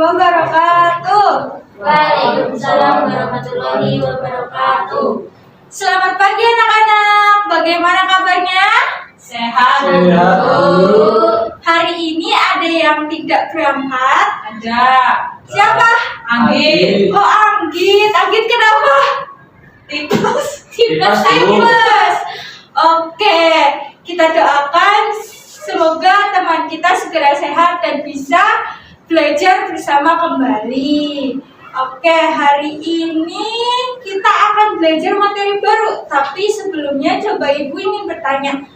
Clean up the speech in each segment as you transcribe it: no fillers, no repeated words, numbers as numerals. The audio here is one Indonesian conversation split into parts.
wabarakatuh. Waalaikumsalam warahmatullahi wabarakatuh. Selamat pagi anak-anak. Bagaimana kabarnya? Sehat. Hari ini ada yang tidak berangkat? Ada. Siapa? Anggit. Oh, Anggit. Anggit kenapa? Tipes. Tipes. Oke, kita doakan semoga teman kita segera sehat dan bisa belajar bersama kembali. Oke, hari ini kita akan belajar materi baru. Tapi sebelumnya coba Ibu ingin bertanya,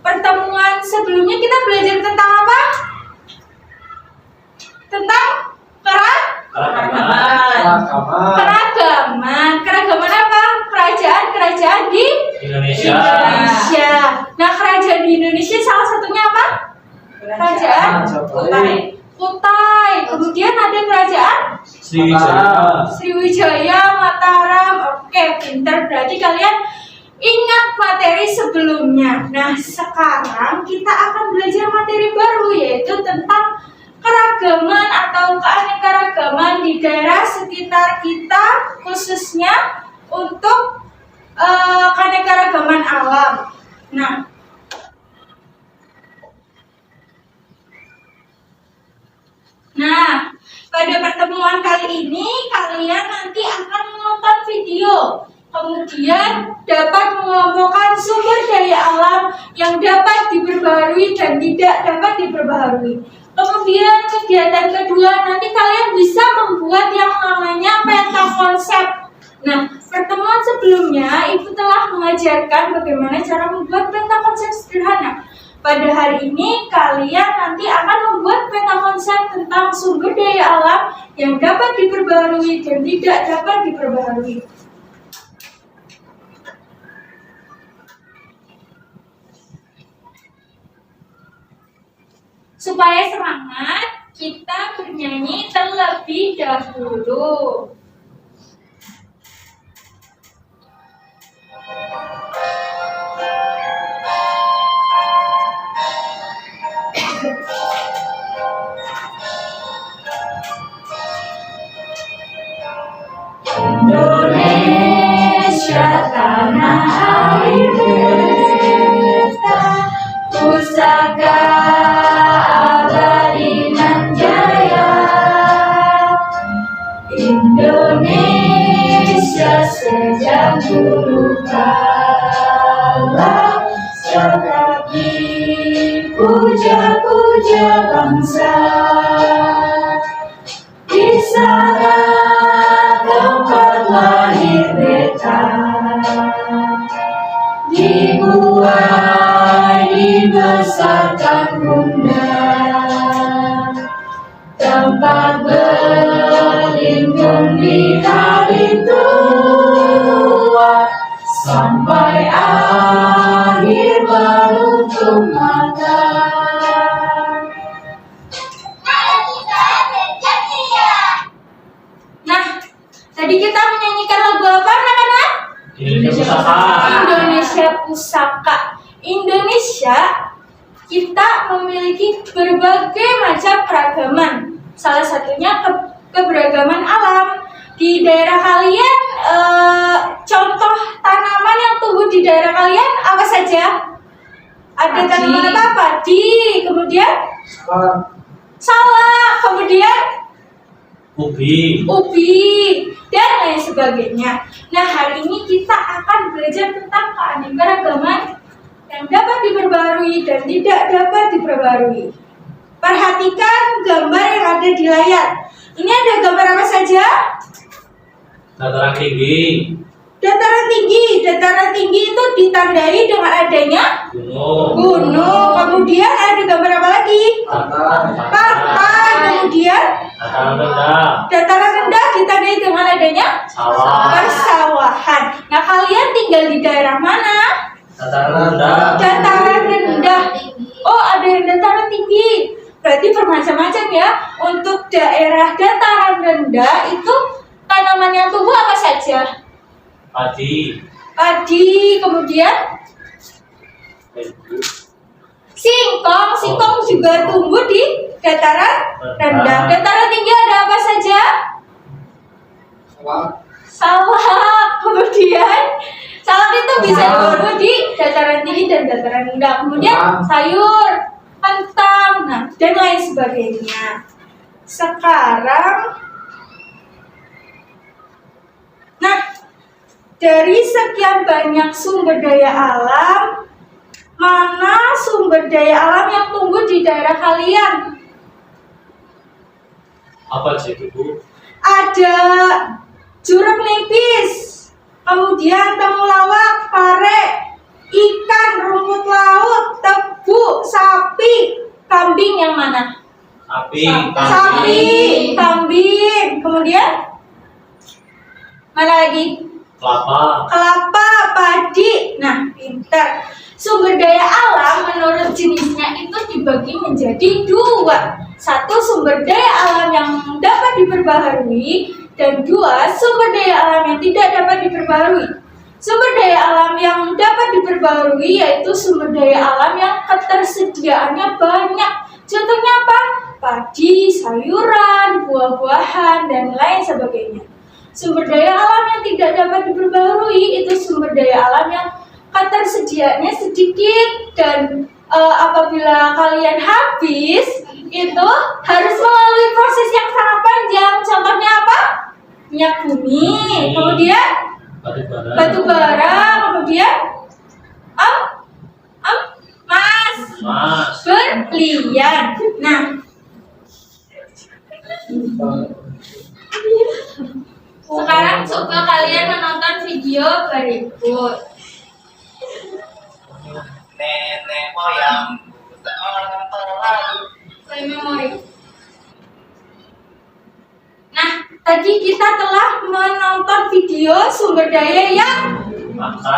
pertemuan sebelumnya kita belajar tentang apa? Tentang keragaman. Keragaman apa? Kerajaan di Indonesia. Nah, kerajaan di Indonesia salah satunya apa? Kerajaan Kutai. Kemudian ada kerajaan Sriwijaya, Mataram. Oke, pinter. Berarti kalian ingat materi sebelumnya. Nah, sekarang kita akan belajar materi baru, yaitu tentang keragaman atau keanekaragaman di daerah sekitar kita, khususnya untuk keanekaragaman alam. Nah, pada pertemuan kali ini kalian nanti akan menonton video, kemudian dapat mengelompokkan sumber daya alam yang dapat diperbaharui dan tidak dapat diperbaharui. Kemudian kegiatan kedua, nanti kalian bisa membuat yang namanya peta konsep. Nah, pertemuan sebelumnya Ibu telah mengajarkan bagaimana cara membuat peta konsep sederhana. Pada hari ini kalian nanti akan membuat peta konsep tentang sumber daya alam yang dapat diperbaharui dan tidak dapat diperbaharui. Supaya semangat, kita bernyanyi terlebih dahulu. Indonesia tanah air kita, pusaka abadi nan jaya. Indonesia sejak dulu kala tetap dipuja-puja bangsa. Di sana tempat lahir beta, dibuai dibesarkan bunda, tempat berlindung di hari tua, sampai akhir menutup mata. Tadi kita menyanyikan lagu apa, anak-anak? Indonesia Pusaka. Indonesia, kita memiliki berbagai macam keragaman. Salah satunya keberagaman alam. Di daerah kalian, contoh tanaman yang tumbuh di daerah kalian apa saja? Ada tanaman apa? Padi, kemudian salak, kemudian ubi, dan lain sebagainya. Nah, hari ini kita akan belajar tentang keanekaragaman yang dapat diperbarui dan tidak dapat diperbarui. Perhatikan gambar yang ada di layar. Ini ada gambar apa saja? Dataran tinggi. Dataran tinggi itu ditandai dengan adanya gunung. Kemudian ada gambar apa lagi? Pantai. Kemudian dataran rendah ditandai dengan adanya persawahan. Nah, kalian tinggal di daerah mana? Dataran rendah. Oh, ada yang dataran tinggi. Berarti bermacam-macam ya. Untuk daerah dataran rendah itu tanaman yang tumbuh apa saja? Padi, kemudian singkong juga tumbuh di Dataran rendah. Dataran tinggi ada apa saja? Salak. Kemudian salak itu bisa dibuat di dataran tinggi dan dataran rendah. Kemudian sayur, kentang, nah, dan lain sebagainya. Sekarang, nah, dari sekian banyak sumber daya alam, mana sumber daya alam yang tumbuh di daerah kalian? Apa aja itu, Bu? Ada jeruk nipis, kemudian temulawak, pare, ikan, rumput laut, tebu, sapi, kambing yang mana? Sapi, kambing, kemudian mana lagi? Kelapa, padi. Nah, pintar. Sumber daya alam menurut jenisnya itu dibagi menjadi dua. Satu, sumber daya alam yang dapat diperbaharui, dan dua, sumber daya alam yang tidak dapat diperbaharui. Sumber daya alam yang dapat diperbaharui yaitu sumber daya alam yang ketersediaannya banyak. Contohnya apa? Padi, sayuran, buah-buahan, dan lain sebagainya. Sumber daya alam yang tidak dapat diperbaharui itu sumber daya alam yang ketersediaannya sedikit, dan apabila kalian habis itu harus melalui proses yang sangat panjang. Contohnya apa? Minyak bumi, kemudian batu bara, kemudian berlian. Nah, sekarang coba kalian menonton video berikut. Nenek moyang seorang pelalu. Play memori. Nah, tadi kita telah menonton video sumber daya yang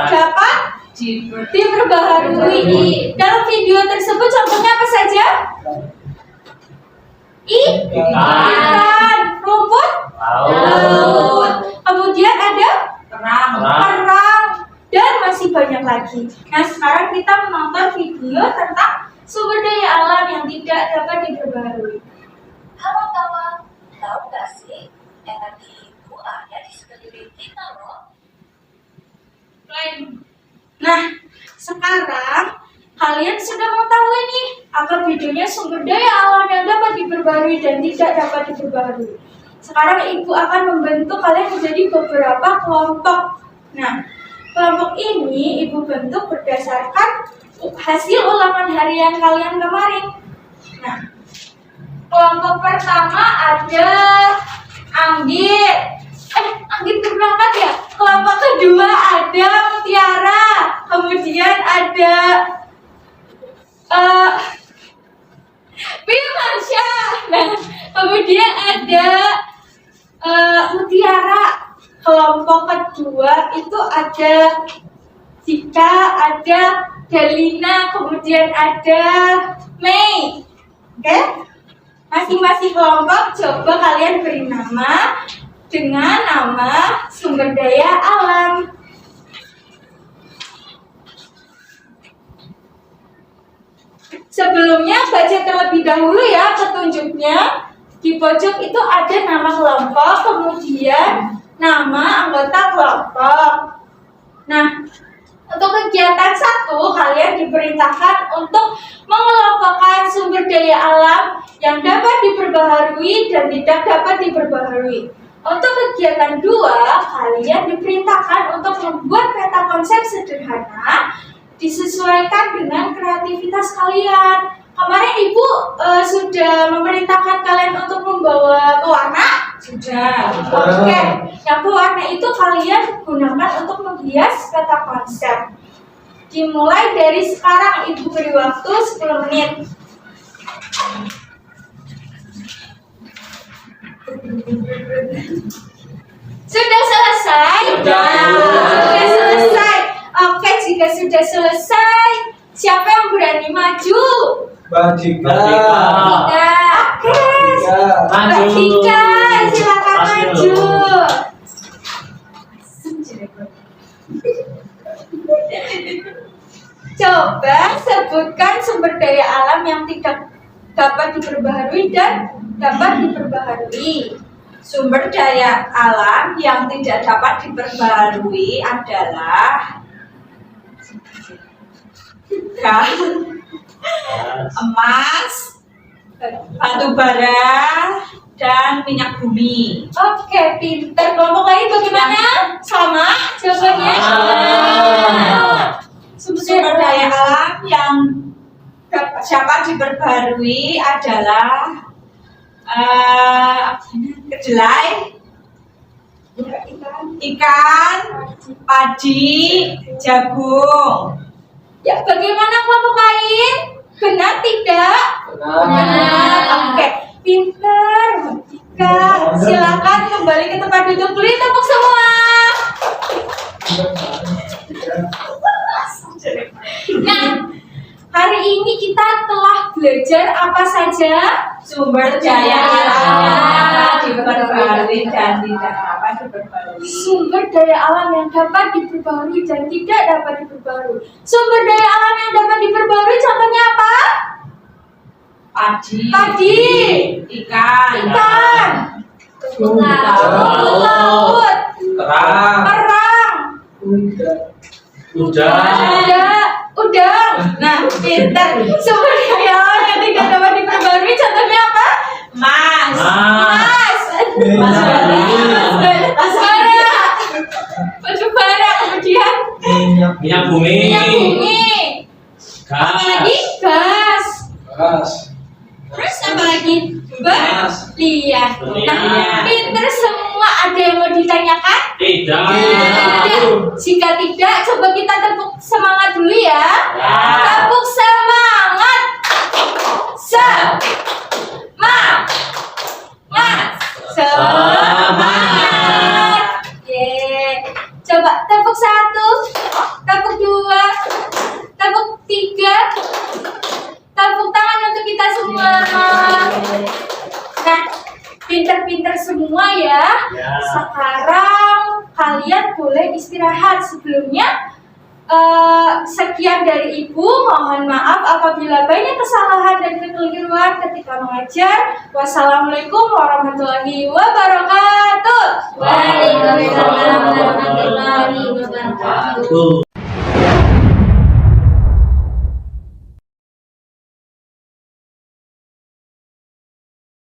dapat diperbaharui. Dalam video tersebut contohnya apa saja? Ikan, rumput laut, kemudian ada kerang, dan masih banyak lagi. Nah, sekarang kita menonton video tentang sumber daya alam yang tidak dapat diperbaharui. Halo kawan, tahu gak sih energi itu ada di sekeliling kita loh. Nah, sekarang kalian sudah mengetahui nih apa bedanya sumber daya alam yang dapat diperbaharui dan tidak dapat diperbaharui. Sekarang ibu akan membentuk kalian menjadi beberapa kelompok. Nah, kelompok ini ibu bentuk berdasarkan hasil ulangan harian kalian kemarin. Nah, kelompok pertama ada Anggit. Anggit berangkat ya. Kelompok kedua ada Mutiara. Kemudian ada Firmansyah. Nah, kemudian ada Mutiara. Kelompok kedua itu ada Zika, ada Dalina, kemudian ada Mei. Oke? Masing-masing kelompok coba kalian beri nama dengan nama sumber daya alam. Sebelumnya baca terlebih dahulu ya petunjuknya. Di pojok itu ada nama kelompok, kemudian nama anggota kelompok. Nah, untuk kegiatan 1, kalian diperintahkan untuk mengelompokkan sumber daya alam yang dapat diperbaharui dan tidak dapat diperbaharui. Untuk kegiatan 2, kalian diperintahkan untuk membuat peta konsep sederhana disesuaikan dengan kreativitas kalian. Kemarin Ibu sudah memerintahkan kalian untuk membawa pewarna? Sudah. Oke. Yang pewarna itu kalian gunakan untuk menghias peta konsep. Dimulai dari sekarang, Ibu beri waktu 10 menit. Sudah selesai? Sudah selesai. Oke, jika sudah selesai, siapa yang berani maju? Mbak Jika. Oke. Mbak Jika, silakan maju. Coba sebutkan sumber daya alam yang tidak dapat diperbaharui dan dapat diperbaharui. Sumber daya alam yang tidak dapat diperbaharui adalah gas, emas, batu bara, dan minyak bumi. Oke, pinter. Kelompok lain bagaimana? Sama jawabannya? Sumber daya alam yang dapat diperbarui adalah kedelai, ikan, padi, jagung. Ya, bagaimana kelompok lain? Benar tidak? Benar. Oke, pinter. Silakan kembali ke tempat duduk. Beri tepuk semua. Nah, hari ini kita telah belajar apa saja? Sumber daya alam yang diperbarui dan tidak dapat diperbarui. Sumber daya alam yang dapat diperbarui dan tidak dapat diperbarui. Sumber daya alam yang dapat diperbarui contohnya apa? Padi, ikan, laut, kerang, udang. Nah, pintar. Sumber daya alam yang tidak dapat diperbarui contohnya apa? Emas, batu bara, kemudian minyak bumi, apa lagi? Gas. Terus apa lagi? Berlian. Nah, pinter semua. Ada yang mau ditanyakan? tidak. Jika tidak, coba kita tepuk semangat dulu ya. Tepuk semangat. Semangat. Coba tepuk 1, tepuk 2, tepuk 3. Tepuk tangan untuk kita semua. Nah, pinter-pinter semua ya. Sekarang kalian boleh istirahat. Sebelumnya sekian dari Ibu. Mohon maaf apabila banyak kesalahan dan kekeliruan ketika mengajar. Wassalamualaikum warahmatullahi wabarakatuh. Waalaikumsalam warahmatullahi wabarakatuh.